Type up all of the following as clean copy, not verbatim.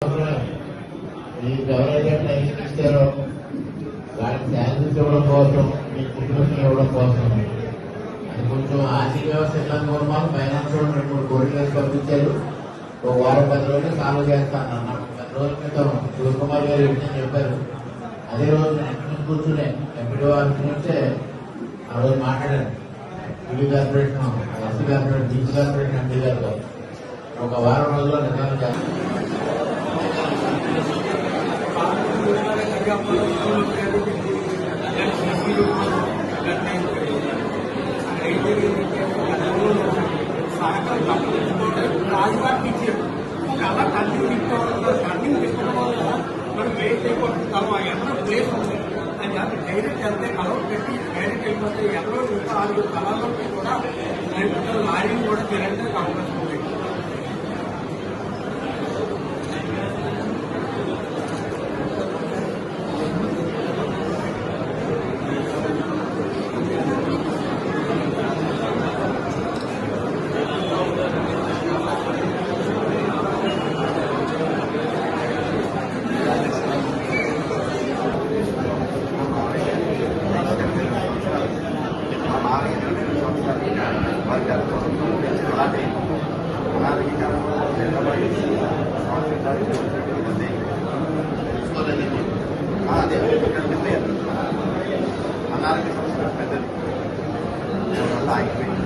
మీకు ఎవరైతే ట్రైనింగ్ ఇస్తారో వాళ్ళకి శాలరీస్ ఇవ్వడం కోసం, మీ కుటుంబం ఇవ్వడం కోసం అది కొంచెం ఆర్థిక వ్యవస్థ ఇళ్ళ పూర్వాలు ఫైనాన్స్ 2-3 కోరికలు పంపించారు. ఒక వారం 10 రోజులు సాల్వ్ చేస్తాను అన్నాడు. 10 రోజుల క్రితం శివకుమార్ గారు విషయం చెప్పారు. అదే రోజు నేను కూర్చునే ఎంపీడీ ఆఫీస్ నుంచే ఆ రోజు మాట్లాడాను. TV corporation, SC corporation, BC corporation MP గారితో ఒక వారం రోజుల్లో నిర్ణయం చేస్తాను. రాజుగారికి ఇచ్చారు. అలా కంటిన్యూ తీసుకోవడం వల్ల మనం ప్లేస్ అయిపోతుంది. ఎన్నో ప్లేస్ ఉంది అని చెప్పి డైరెక్ట్ వెళ్తే కలవ పెట్టి డైరెక్ట్ వెళ్ళిపోతే ఎవరో ఇంకా 6 కళల్లోకి కూడా లారీని కూడా తిరగడానికి అవకాశం ఉంది. అనారోగ్య సమస్య పెద్దది వల్ల ఆగిపోయింది.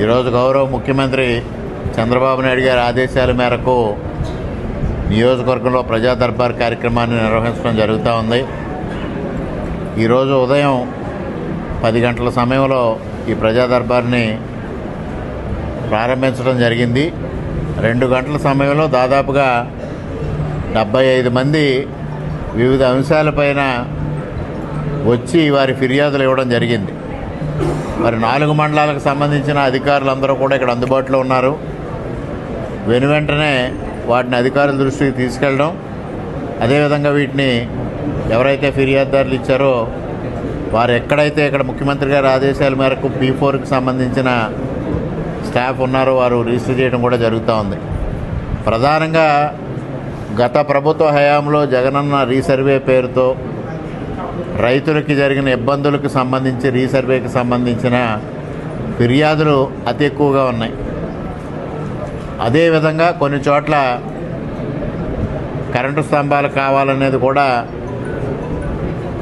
ఈరోజు గౌరవ ముఖ్యమంత్రి చంద్రబాబు నాయుడు గారి ఆదేశాల మేరకు నియోజకవర్గంలో ప్రజా దర్బార్ కార్యక్రమాన్ని నిర్వహించడం జరుగుతూ ఉంది. ఈరోజు ఉదయం 10 గంటల సమయంలో ఈ ప్రజా దర్బార్ని ప్రారంభించడం జరిగింది. 2 గంటల సమయంలో దాదాపుగా 75 మంది వివిధ అంశాలపైన వచ్చి వారి ఫిర్యాదులు ఇవ్వడం జరిగింది. మరి 4 మండలాలకు సంబంధించిన అధికారులందరూ కూడా ఇక్కడ అందుబాటులో ఉన్నారు. వెనువెంటనే వాటిని అధికారుల దృష్టికి తీసుకెళ్ళడం, అదేవిధంగా వీటిని ఎవరైతే ఫిర్యాదుదారులు ఇచ్చారో వారు ఎక్కడైతే ఇక్కడ ముఖ్యమంత్రి గారి ఆదేశాల మేరకు P4కి సంబంధించిన స్టాఫ్ ఉన్నారో వారు రిజిస్టర్ చేయడం కూడా జరుగుతూ ఉంది. ప్రధానంగా గత ప్రభుత్వ హయాంలో జగనన్న రీసర్వే పేరుతో రైతులకి జరిగిన ఇబ్బందులకు సంబంధించి రీసర్వేకి సంబంధించిన ఫిర్యాదులు అతి ఎక్కువగా ఉన్నాయి. అదేవిధంగా కొన్ని చోట్ల కరెంటు స్తంభాలు కావాలనేది కూడా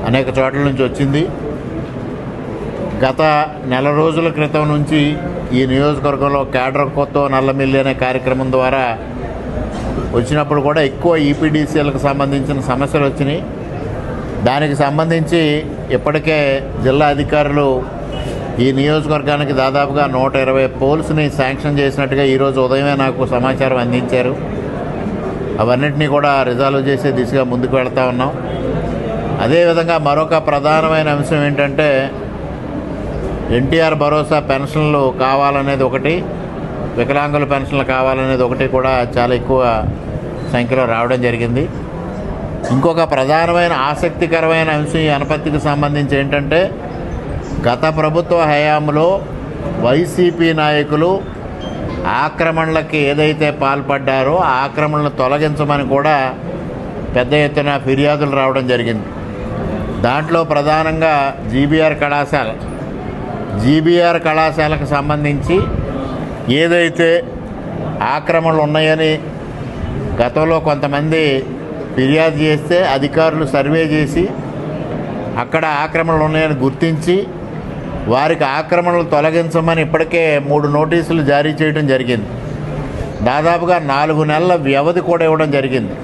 అనేక చోట్ల నుంచి వచ్చింది. గత నెల రోజుల క్రితం నుంచి ఈ నియోజకవర్గంలో క్యాడర్ కొత్త నల్లమిల్లి అనే కార్యక్రమం ద్వారా వచ్చినప్పుడు కూడా ఎక్కువ ఈపీడీసీలకు సంబంధించిన సమస్యలు వచ్చినాయి. దానికి సంబంధించి ఇప్పటికే జిల్లా అధికారులు ఈ నియోజకవర్గానికి దాదాపుగా 120 పోల్స్ని శాంక్షన్ చేసినట్టుగా ఈరోజు ఉదయమే నాకు సమాచారం అందించారు. అవన్నింటినీ కూడా రిజాల్వ్ చేసే దిశగా ముందుకు వెళ్తూ ఉన్నాం. అదేవిధంగా మరొక ప్రధానమైన అంశం ఏంటంటే ఎన్టీఆర్ భరోసా పెన్షన్లు కావాలనేది ఒకటి, వికలాంగుల పెన్షన్లు కావాలనేది ఒకటి కూడా చాలా ఎక్కువ సంఖ్యలో రావడం జరిగింది. ఇంకొక ప్రధానమైన ఆసక్తికరమైన అంశం ఈ అనపత్తికి సంబంధించి ఏంటంటే గత ప్రభుత్వ హయాంలో వైసీపీ నాయకులు ఆక్రమణలకి ఏదైతే పాల్పడ్డారో ఆ ఆక్రమణలను తొలగించమని కూడా పెద్ద ఎత్తున ఫిర్యాదులు రావడం జరిగింది. దాంట్లో ప్రధానంగా జీబీఆర్ కళాశాలకు సంబంధించి ఏదైతే ఆక్రమణలు ఉన్నాయని గతంలో కొంతమంది ఫిర్యాదు చేస్తే అధికారులు సర్వే చేసి అక్కడ ఆక్రమణలు ఉన్నాయని గుర్తించి వారికి ఆక్రమణలు తొలగించమని ఇప్పటికే 3 నోటీసులు జారీ చేయడం జరిగింది. దాదాపుగా 4 నెలల వ్యవధి కూడా ఇవ్వడం జరిగింది.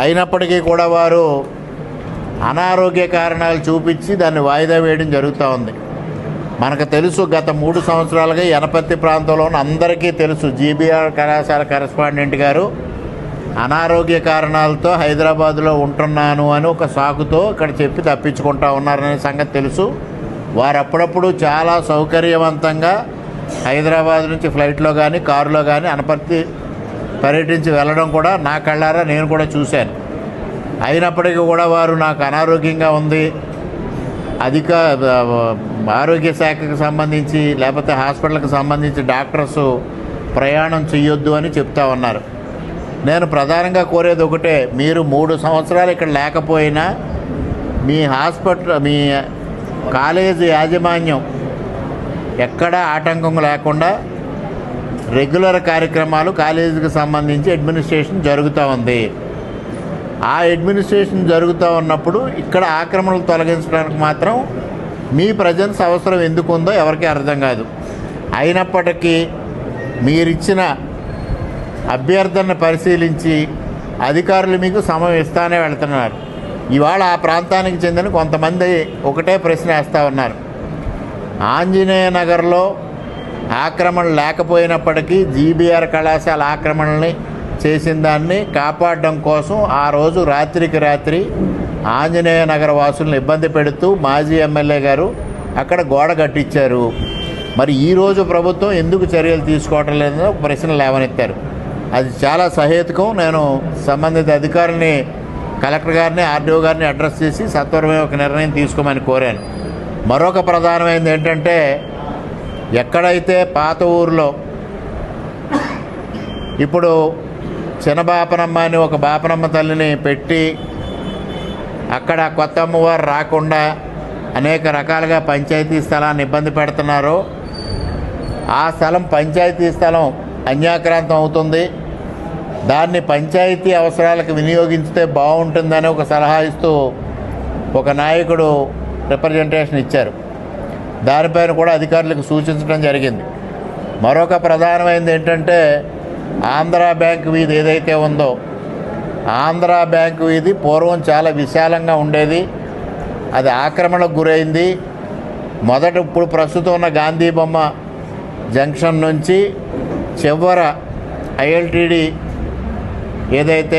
అయినప్పటికీ కూడా వారు అనారోగ్య కారణాలు చూపించి దాన్ని వాయిదా వేయడం జరుగుతూ ఉంది. మనకు తెలుసు, గత 3 సంవత్సరాలుగా యనపత్తి ప్రాంతంలో అందరికీ తెలుసు, జీబీఆర్ కళాశాల కరెస్పాండెంట్ గారు అనారోగ్య కారణాలతో హైదరాబాదులో ఉంటున్నాను అని ఒక సాకుతో ఇక్కడ చెప్పి తప్పించుకుంటా ఉన్నారనే సంగతి తెలుసు. వారు అప్పుడప్పుడు చాలా సౌకర్యవంతంగా హైదరాబాద్ నుంచి ఫ్లైట్లో కానీ కారులో కానీ అనపర్తి పర్యటించి వెళ్ళడం కూడా నా కళ్ళారా నేను కూడా చూశాను. అయినప్పటికీ కూడా వారు నాకు అనారోగ్యంగా ఉంది, ఆరోగ్య శాఖకు సంబంధించి లేకపోతే హాస్పిటల్కి సంబంధించి డాక్టర్స్ ప్రయాణం చేయొద్దు అని చెప్తా ఉన్నారు. నేను ప్రధానంగా కోరేది ఒకటే, మీరు 3 సంవత్సరాలు ఇక్కడ లేకపోయినా మీ కాలేజీ యాజమాన్యం ఎక్కడా ఆటంకం లేకుండా రెగ్యులర్ కార్యక్రమాలు కాలేజీకి సంబంధించి అడ్మినిస్ట్రేషన్ జరుగుతూ ఉంది. ఆ అడ్మినిస్ట్రేషన్ జరుగుతూ ఉన్నప్పుడు ఇక్కడ ఆక్రమణలు తొలగించడానికి మాత్రం మీ ప్రజెన్స్ అవసరం ఎందుకు ఉందో ఎవరికీ అర్థం కాదు. అయినప్పటికీ మీరిచ్చిన అభ్యర్థనను పరిశీలించి అధికారులు మీకు సమయం ఇస్తానే వెళ్తున్నారు. ఇవాళ ఆ ప్రాంతానికి చెందిన కొంతమంది ఒకటే ప్రశ్న వేస్తూ ఉన్నారు. ఆంజనేయ నగర్లో ఆక్రమణ లేకపోయినప్పటికీ జీబీఆర్ కళాశాల ఆక్రమణల్ని చేసిన దాన్ని కాపాడడం కోసం ఆ రోజు రాత్రికి రాత్రి ఆంజనేయ నగర వాసులను ఇబ్బంది పెడుతూ మాజీ ఎమ్మెల్యే గారు అక్కడ గోడ కట్టించారు. మరి ఈరోజు ప్రభుత్వం ఎందుకు చర్యలు తీసుకోవటం లేదో ప్రశ్న లేవనెత్తారు. అది చాలా సహేతుకం. నేను సంబంధిత అధికారుల్ని, కలెక్టర్ గారిని, ఆర్డీఓ గారిని అడ్రస్ చేసి సత్వరమే ఒక నిర్ణయం తీసుకోమని కోరాను. మరొక ప్రధానమైనది ఏంటంటే, ఎక్కడైతే పాత ఊరిలో ఇప్పుడు చిన్న బాపనమ్మ అని ఒక బాపనమ్మ తల్లిని పెట్టి అక్కడ కొత్త అమ్మవారు రాకుండా అనేక రకాలుగా పంచాయతీ స్థలాన్ని ఇబ్బంది పెడుతున్నారో ఆ స్థలం పంచాయతీ స్థలం అన్యాక్రాంతం అవుతుంది, దాన్ని పంచాయతీ అవసరాలకు వినియోగించితే బాగుంటుందని ఒక సలహా ఇస్తూ ఒక నాయకుడు రిప్రజెంటేషన్ ఇచ్చారు. దానిపైన కూడా అధికారులకు సూచించడం జరిగింది. మరొక ప్రధానమైనది ఏంటంటే, ఆంధ్రా బ్యాంక్ వీధి ఏదైతే ఉందో, ఆంధ్రా బ్యాంక్ వీధి పూర్వం చాలా విశాలంగా ఉండేది, అది ఆక్రమణకు గురైంది. ఇప్పుడు ప్రస్తుతం ఉన్న గాంధీ బొమ్మ జంక్షన్ నుంచి చివర ఐఎల్టీడీ ఏదైతే